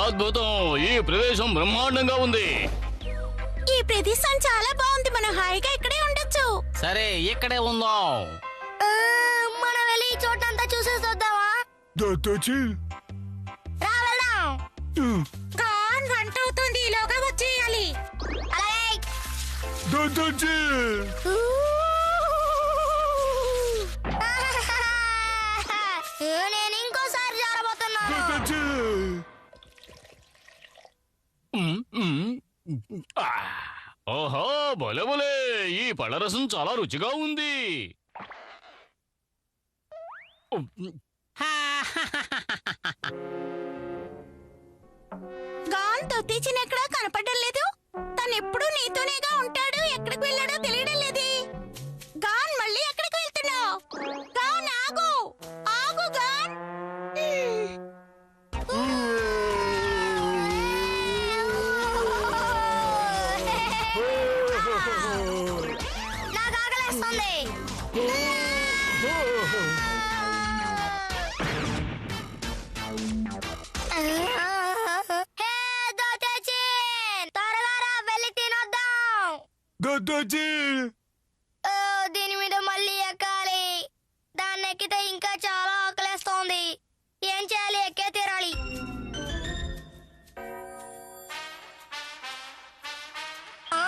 అద్భుతం! ఈ ప్రదేశం బ్రహ్మాండంగా ఉంది. ఈ ప్రదేశం చాలా బాగుంది. మనం హాయిగా ఇక్కడే ఉండొచ్చు. సరే, ఇక్కడే ఉందాం. మనం వెళ్ళి ఈ చోటంతా చూసేసి వద్దామా? రా వెళ్దాం. గాన్ గంట అవుతుంది, ఈలోగా వచ్చేయాలి. అలాగే. నేను ఇంకోసారి జారబోతున్నాను. ఓహో, భలే భలే! ఈ పళ్ళరసం చాలా రుచిగా ఉంది. గాన్ తొత్తిచిన ఎక్కడా కనపడడం లేదు. తను ఎప్పుడు నీతోనేగా ఉంటాడు. ఎక్కడికి వెళ్ళాడో తెలియడం లేదు. గాన్ మళ్ళీ ఎక్కడికి వెళ్తున్నావు? గాన్ ఆగు, ఆగు గాన్. నాకు ఆకలేస్తుంది. హే దోతేచిన్, త్వరగా రా, వెళ్ళి తినొద్దాం. దీని మీద మళ్ళీ ఎక్కాలి. దాన్ని ఎక్కితే ఇంకా చాలా ఆకలేస్తోంది. ఏం చేయాలి? ఎక్కే తీరాలి. ఆ?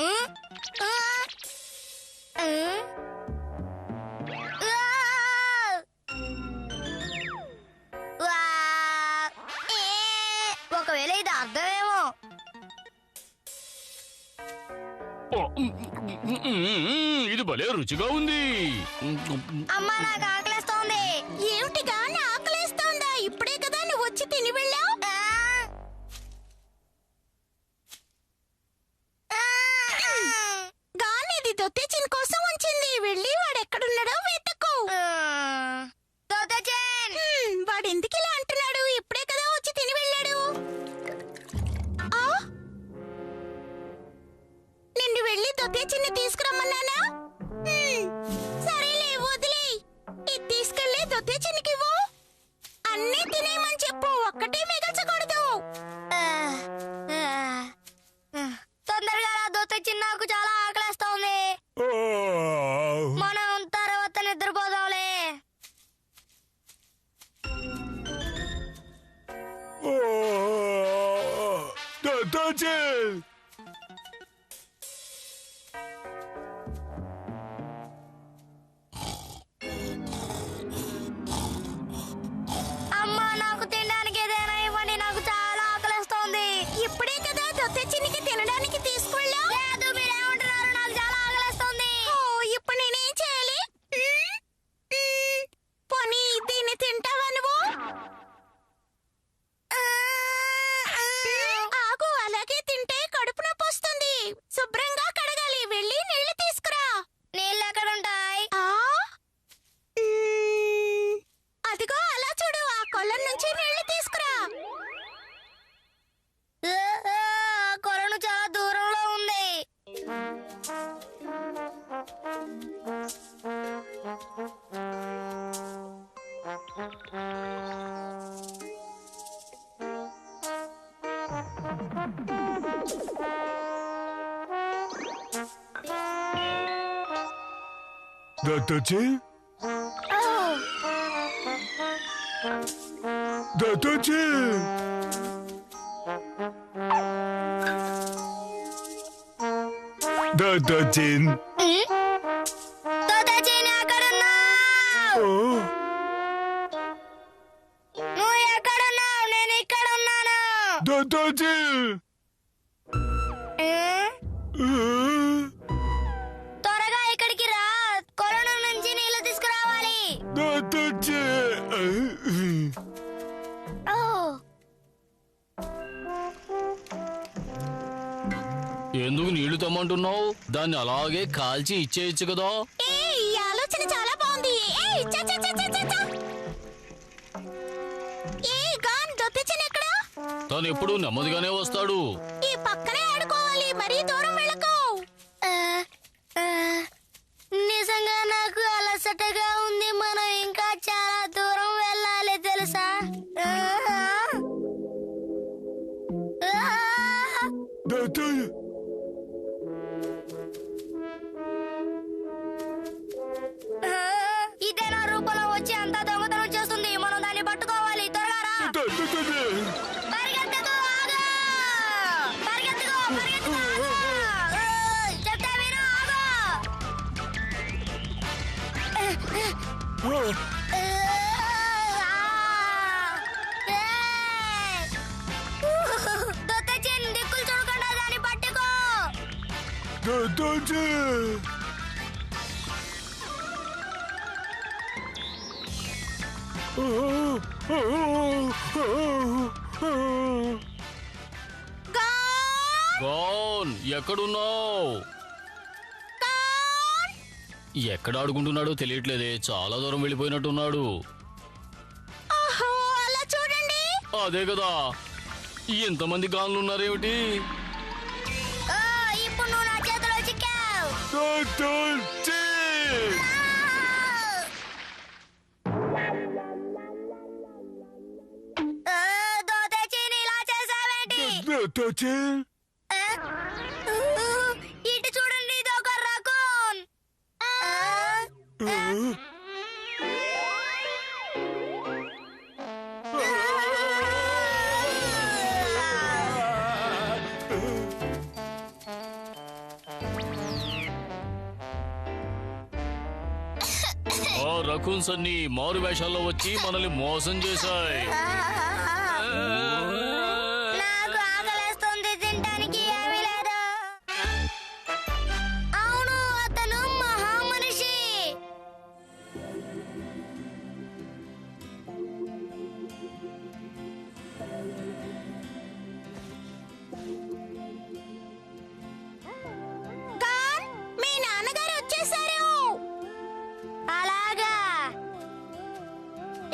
ఉమ్? ఆ? ఉమ్? ఆ! వా! ఏ! ఒకవేళ ఇది అర్థమేమో. ఇది భలే రుచిగా ఉంది. అమ్మా, నాకు ఆకలేస్తోంది. ఏమిటి గాన్, ఆకలేస్తోందా? ఇప్పుడే కదా నువ్వు వచ్చి తిని వెళ్ళావు. గాన్ ఇది దొత్తిచిన కోసం ఉంచింది. వెళ్ళి వాడెక్కడున్నాడో వెతుకు. దోతేచిన్, వాడు ఎందుకు ఇలా అంటున్నాడు? ఇప్పుడే కదా వచ్చి తిని వెళ్ళాడు. ఆ? నిన్ను వెళ్ళి దొత్తిచిన్ని తీసుకురమ్మన్నానా? సరేలే, వదిలే. ఇది తీసుకెళ్ళి దొత్తిచిన్నికివ్వు. అన్నీ తినేయమని చెప్పు, ఒక్కటే మిగల్చకూడదు. తొందరగా రా దోతేచిన్, నాకు చాలా ఆకలేస్తోంది. మనం తర్వాత నిద్రపోదాంలే. అమ్మా, నాకు తినడానికి ఏదైనా ఇవ్వండి. నాకు చాలా ఆకలేస్తోంది. ఇప్పుడే కదా దొత్తిచిన్నికి తినడానికి తీసుకెళ్ళా. లేదు, మీరేమంటున్నారు? నాకు చాలా ఆకలేస్తోంది. ఇప్పుడు నేనేం చేయాలి? పోనీ దీన్ని తింటావా నువ్వు? ఆగు, అలాగే తింటే కడుపు నొప్పి వస్తుంది. శుభ్రంగా కడగాలి. వెళ్ళి నీళ్లు తీసుకురా. నీళ్ళు ఎక్కడుంటాయి? అదిగో అలా చూడు, ఆ కొల్లం నుంచి నీళ్లు తీసుకురా. కొలను చాలా దూరంలో ఉంది. Datochi? Datochi! Datochin! దోతేచిన్, ఎక్కడున్నావ్? నువ్వు ఎక్కడున్నావు? నేను ఇక్కడ ఉన్నాను. Datochi! త్వరగా ఇక్కడికి రా. కొలను నుంచి నీళ్లు తీసుకురావాలి. Datochi! ఎందుకు నీళ్లు తెమ్మంటున్నావు? దాన్ని అలాగే కాల్చి ఇచ్చేయచ్చు కదా. ఈ ఆలోచన చాలా బాగుంది. గాన్ దొత్తిచిన ఎక్కడా? తను ఎప్పుడు నెమ్మదిగానే వస్తాడు. ఈ పక్కనే ఆడుకోవాలి, మరీ దూరం వెళ్ళకు. నిజంగా నాకు అలసటగా ఉంది. మనం ఇంకా చాలా దూరం వెళ్ళాలి తెలుసా? తాతయ్య ఇదే నా రూపంలో వచ్చి అంతా దొంగతనం చేస్తుంది. మనం దాన్ని పట్టుకోవాలి. త్వరగా రా. పరిగెత్తుకో, ఆగు! పరిగెత్తుకో, పరిగెత్తుకో, ఆగు! చెప్తే విను, ఆగు! దొత్తచ్చిన దిక్కులు చూడకుండా దాన్ని పట్టుకో. తాతయ్య గాన్ ఎక్కడున్నావు? ఎక్కడ ఆడుకుంటున్నాడో తెలియట్లేదే. చాలా దూరం వెళ్ళిపోయినట్టున్నాడు. ఓహో, అలా చూడండి. అదే కదా, ఎంతమంది గాన్లు ఉన్నారేమిటి? ఓ, ఇప్పుడు నువ్వు నా చేతిలో చిక్కావు. తాతయ్య దొత్తచ్చిన ఇలా చేసావేంటి? తాతయ్య ఇటు చూడండి, ఇది ఒక రకూన్. ఆ రకూన్స్ అన్ని మారు వేషాల్లో వచ్చి మనల్ని మోసం చేశాయి. నాకు ఆకలేస్తుంది, తినడానికి ఏమీ లేదు. అవును, అతను మహామనిషి. గాన్, మీ నాన్నగారు వచ్చేసారు. అలాగా?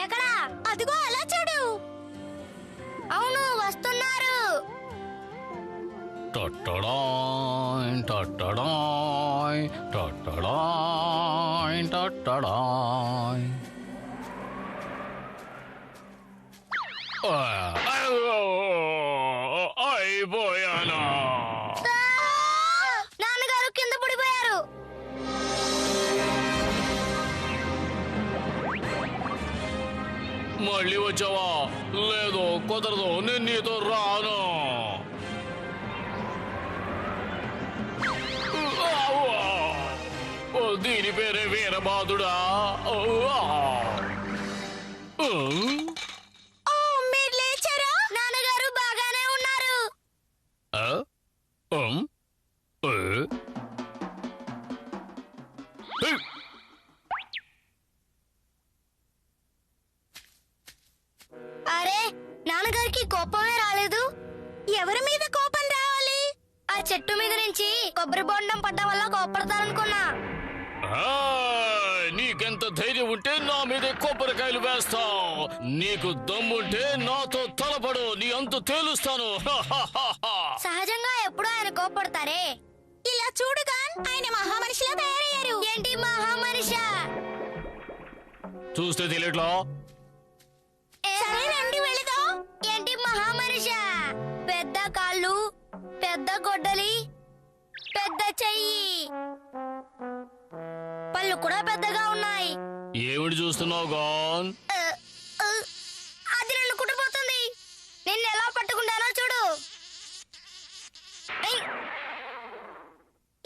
ఎక్కడా? అదిగో అలా చూడు. అవును, వస్తున్నారు. టట్టడాయ్ టట్టడాయ్ టట్టడాయ్ టట్టడాయ్. అయిపోయానా? నాన్నగారు కింద పడిపోయారు. మళ్ళీ వచ్చావా? లేదు, కుదరదు, నేను నీతో రాను. దీని పేరే వీరబాదుడా? ఓ, మీరు లేచారా? నాన్నగారు బాగానే ఉన్నారు. అరే, నాన్నగారికి కోపమే రాలేదు. ఎవరి మీద కోపం రావాలి? ఆ చెట్టు మీద నుంచి కొబ్బరి బొండం పడ్డం వల్ల కోపడతారనుకున్నా. నీకెంత ధైర్యం ఉంటే నా మీద కొబ్బరికాయలు వేస్తావు? నీకు దమ్ముంటే నాతో తలపడు, నీ అంత తేలుస్తాను. సహజంగా ఎప్పుడు ఆయన కోపడతారే. ఇలా చూడు గాన్, ఆయన మహామనిషిలా తయారయ్యారు. ఏంటి మహామనిషా? చూస్తే తెలియట్లా? సరే రండి వెళదాం. ఏంటి మహామనిషా? పెద్ద కాళ్ళు, పెద్ద గొడ్డలి, పెద్ద చెయ్యి, పళ్ళు కూడా పెద్దగా ఉన్నాయి. ఏమిటి చూస్తున్నావు గాన్? అది నన్ను కుట్టిపోతుంది. నిన్ను ఎలా పట్టుకుంటానో చూడు.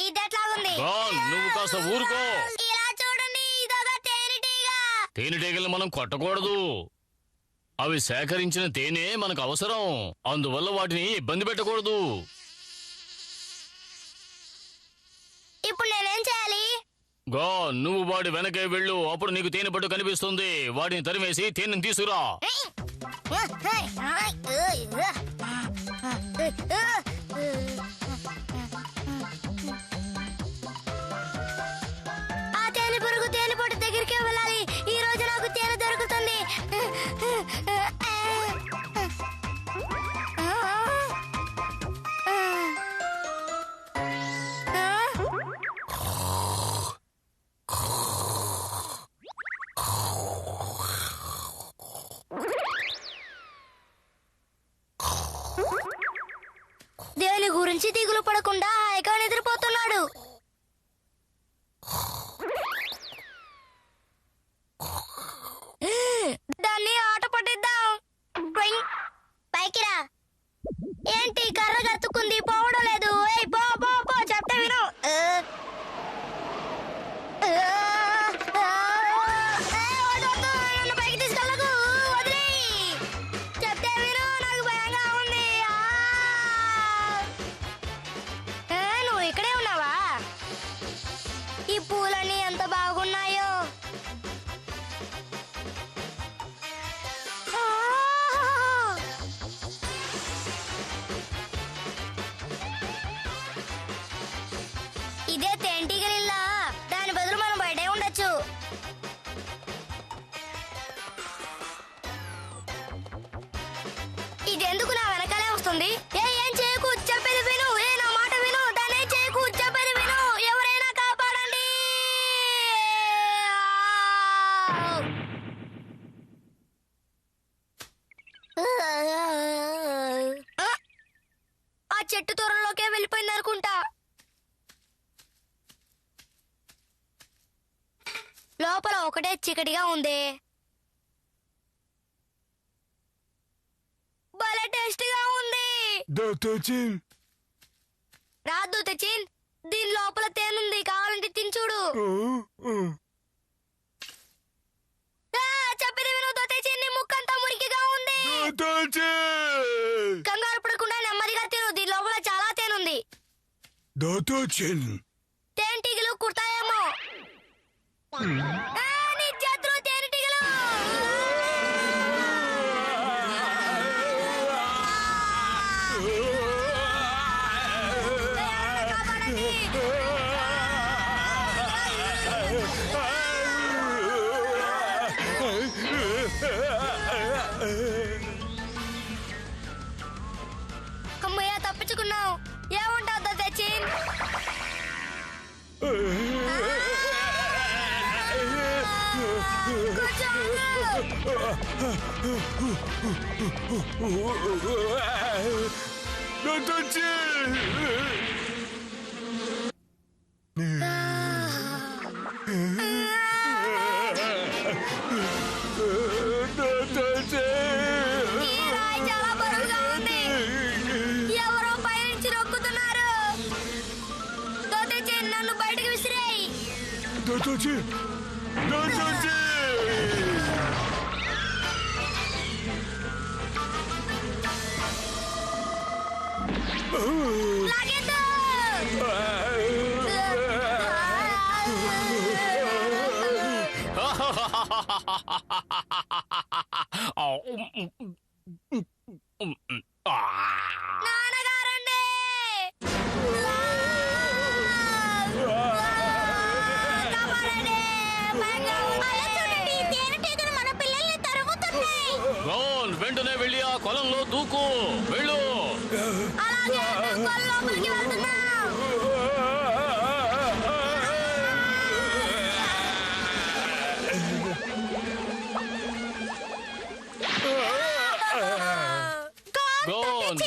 ఇదెట్లాగుంది? గాన్, నువ్వు కాస్త ఊరుకో. ఇలా చూడండి, ఇదొక తేనెటీగ. తేనెటీగలు మనం కొట్టకూడదు. అవి సేకరించిన తేనె మనకు అవసరం. అందువల్ల వాటిని ఇబ్బంది పెట్టకూడదు. ఇప్పుడు నేనేం చేయాలి? గాన్, నువ్వు వాడి వెనకే వెళ్ళు. అప్పుడు నీకు తేనె పట్టు కనిపిస్తుంది. వాటిని తరిమేసి తేనెని తీసుకురా. ఆ తేనె పురుగు తేనె పట్టు దగ్గరికి వెళ్ళాలి. ఈ రోజు నాకు తేనె దొరుకుతుంది. మనిషి దిగులు పడకుండా హాయిగా నిద్రపోతున్నాడు. దాన్ని ఆట పట్టిద్దాం. పైకి రా. ఏంటి కర్ర గతుకుంది, పోవడం లేదు. ఏయ్ పో పో పో, చెప్తే విను. నన్ను పైకి తీసుకెళ్ళకు, వదిలేయ్. చెప్తే విను, నాకు భయంగా ఉంది. నువ్వు ఇక్కడే ఉన్నావా? ఈ పూలన్నీ ఎంత బాగున్నాయో. ఇదే తేనెటీగలిల్లా. దాని బదులు మనం బయటే ఉండొచ్చు. ఇదెందుకు నా వెనకాలే వస్తుంది? ఏం చేయకు, చెప్పేది విను. నా మాట విను. దాన్ని చేయకు, చెప్పేది విను. ఎవరైనా కాపాడండి. ఆ చెట్టు తోరలోకే వెళ్ళిపోయింది అనుకుంటా. లోపల ఒకటే చీకటిగా ఉంది. భలే టేస్టీగా ఉంది. దాదాజీ రాదు తెచ్చిన్, దీని లోపల తేనుంది. కావాలంటే తిని చూడు. చెప్పేది విను తెచ్చిన్, నీ ముక్కంతా మురికిగా ఉంది. దాదాజీ కంగారు పడకుండా నెమ్మదిగా తిను. దీని లోపల చాలా తేనుంది. దాదాజీ తేనెటీగలు కుడతాయేమో. నీ చేతులు తేనెటీగలు. కాపాడండి. అమ్మయ్య, తప్పించుకున్నావు. ఏముంటావు తెచ్చిన్? దాదాజీ దాదాజీ ఈ రాయి చాలా బరువుగా ఉంది. ఎవరో పైనుంచి నొక్కుతున్నారు. తెచ్చిన్, నన్ను బయటకు విసిరేయ్. దాదాజీ దాదాజీ లాగేద్దు. నాన్నగారండి. కాపాడండి. భయంగా ఉంది. అలా చూడండి, తేనెటీగలు మన పిల్లల్ని తరుగుతున్నాయి. గౌన్, వెంటనే వెళ్ళి ఆ కొలంలో దూకు. వెళ్ళు. అలాగే కొల లోపలికి వెళ్తున్నా. గౌన్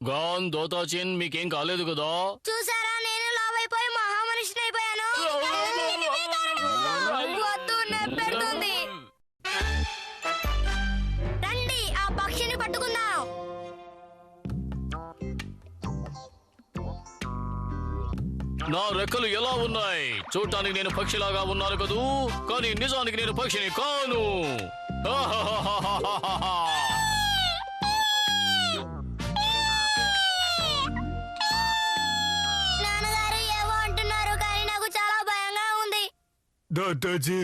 గౌన్ దోతాచిన్, మీకేం కాలేదు కదా? చూసారా, నేను లావైపోయి మహామనిషిని అయిపోయాను. వద్దు, నెప్పెడుతుంది. రండి, ఆ పక్షిని పట్టుకుందాం. నా రెక్కలు ఎలా ఉన్నాయి? చూడటానికి నేను పక్షిలాగా ఉన్నాను కదూ, కానీ నిజానికి నేను పక్షిని కాను. నాన్నగారు ఏవో అంటున్నారు, కానీ నాకు చాలా భయంగా ఉంది. దాదాజీ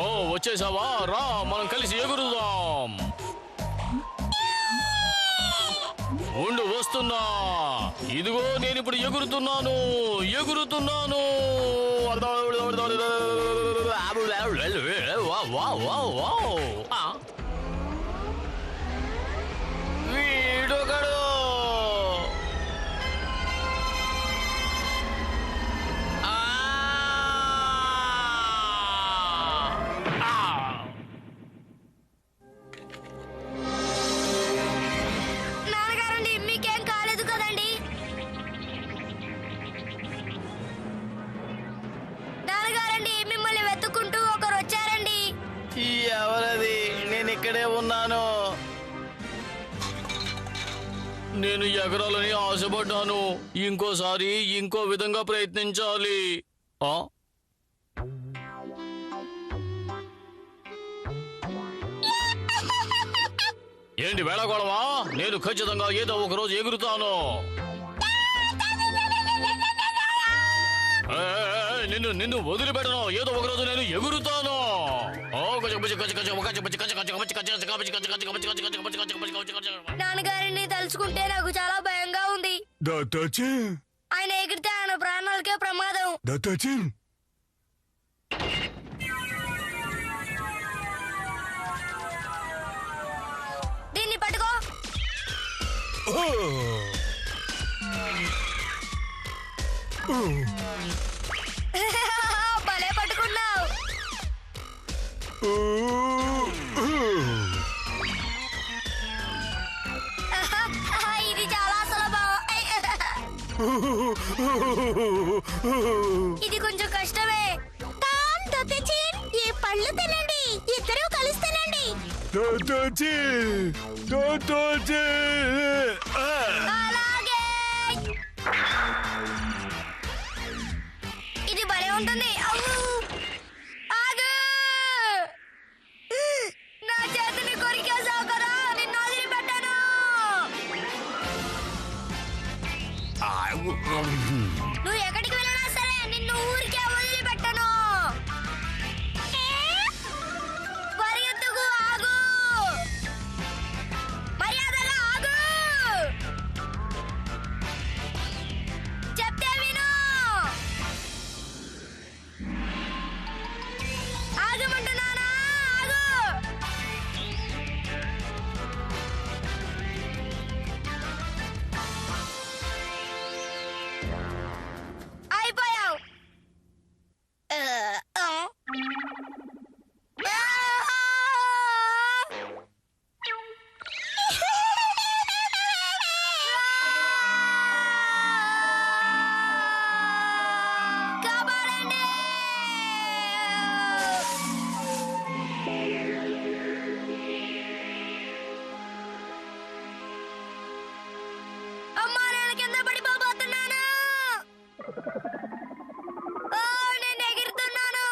ఓ, వచ్చేసావా? రా, మనం కలిసి ఎగురుదాం. ఉండు, వస్తున్నా. ఇదిగో, నేను ఇప్పుడు ఎగురుతున్నాను. వీడొకడు. నేను ఎగరాలని ఆశపడ్డాను. ఇంకోసారి ఇంకో విధంగా ప్రయత్నించాలి. ఆ ఏంటి వేళకోళమా? నేను ఖచ్చితంగా ఏదో ఒక రోజు ఎగురుతాను. నిన్ను నిన్ను వదిలిపెట్టను. ఏదో ఒక రోజు నేను ఎగురుతాను. నాన్నగారిని తలుచుకుంటే నాకు చాలా భయంగా ఉంది. దాదాజీ ఆయన ఎగిరితే ఆయన ప్రాణాలకే ప్రమాదం. దాదాజీ దీన్ని పట్టుకో. భలే పట్టుకున్నావు. ఇది చాలా సులభం. ఇది కొంచెం కష్టమే. కాన్ దొత్తచిన్, ఈ పళ్ళు తినండి. ఇద్దరూ కలిసి తినండి. దాదాజీ దాదాజీ అలాగే. ఇది భలే ఉంటుంది. అవ్వు. ఆగు. నా చేతిని కొరికేసావు కదా, నిన్ను వదిలిపెట్టాను. నువ్వు ఎక్కడికి వెళ్ళినా సరే నిన్ను ఊరికే వదిలిపెట్టను. పరిగెత్తుకు. ఆగు. మర్యాదగా ఆగు. చెప్తే విను. ఆగమంటున్నానా? ఆగు. అయిపోయావు. కాపాడండి. అమ్మా, నేను కింద పడిపోబోతున్నాను. నేను ఎగురుతున్నాను.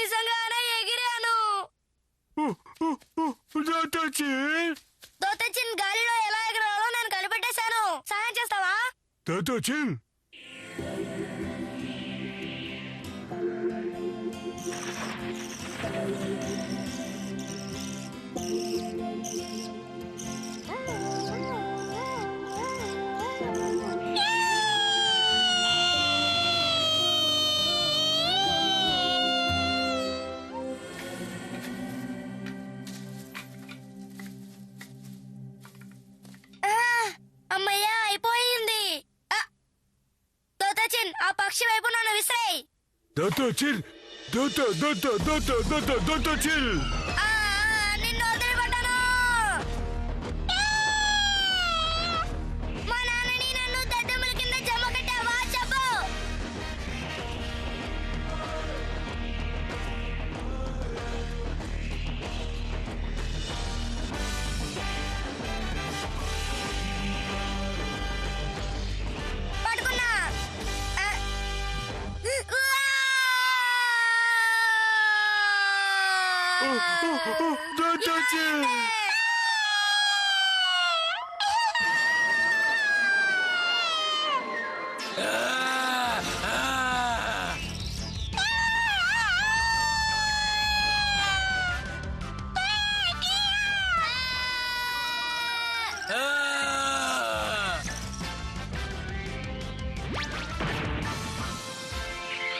నిజంగానే ఎగిరాను. దాదాజీ దొత్తచిన్ గాలిలో ఎలా ఎగరాలో నేను కనిపెట్టేశాను. సహాయం చేస్తావా? దాదాజీ అమ్మయ్యా, అయిపోయింది. దొత్తచిన్, ఆ పక్షి వైపు నన్ను విసిరేయ్. దాదాజీ దాదాజీ నిన్ను వదిలిపెట్టను. మా నాన్నని నన్ను దద్దమ్మల కింద జమ కట్టావా? చెప్పు. పట్టుకున్నా. దాదాజీ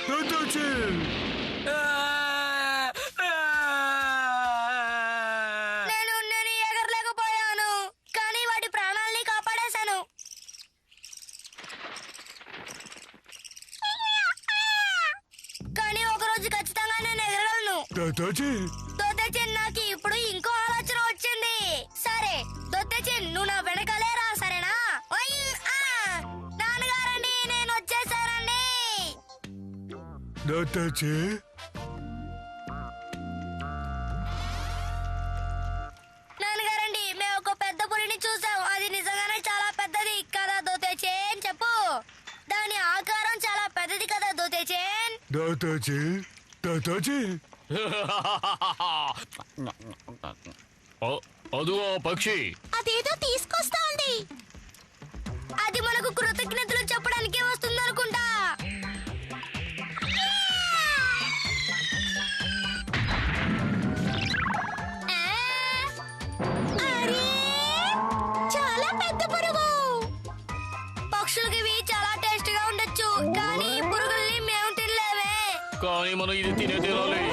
దాదాజీ నేను ఎగరలేకపోయాను, కానీ వాటి ప్రాణాల్ని కాపాడేశాను. కానీ ఒక రోజు ఖచ్చితంగా నేను ఎగరగలను. దాదాజీ దొత్తచిన్, నాకు ఇప్పుడు ఇంకో ఆలోచన వచ్చింది. సరే దొత్తచిన్, నువ్వు నా వెనకాలే రా, సరేనా? ఓయ్, నాన్నగారండి, నేను వచ్చేసానండి. దాదాజీ నాన్నగారండి, మేము ఒక పెద్ద పులిని చూసాం. అది నిజంగా దాదాజీ దాదాజీ అదుగో పక్షి. అదేదో తీసుకొస్తా ఉంది. అది మనకు కృతజ్ఞతలు చెప్పడానికే వస్తుంది అనుకుంటా. అరే చాలా పెద్ద పురుగు. పక్షులకి ఇవి చాలా టేస్ట్ గా ఉండొచ్చు, కానీ ఈ పురుగుల్ని మేము తినలేమే. కానీ మనం ఇది తినే తినాలి.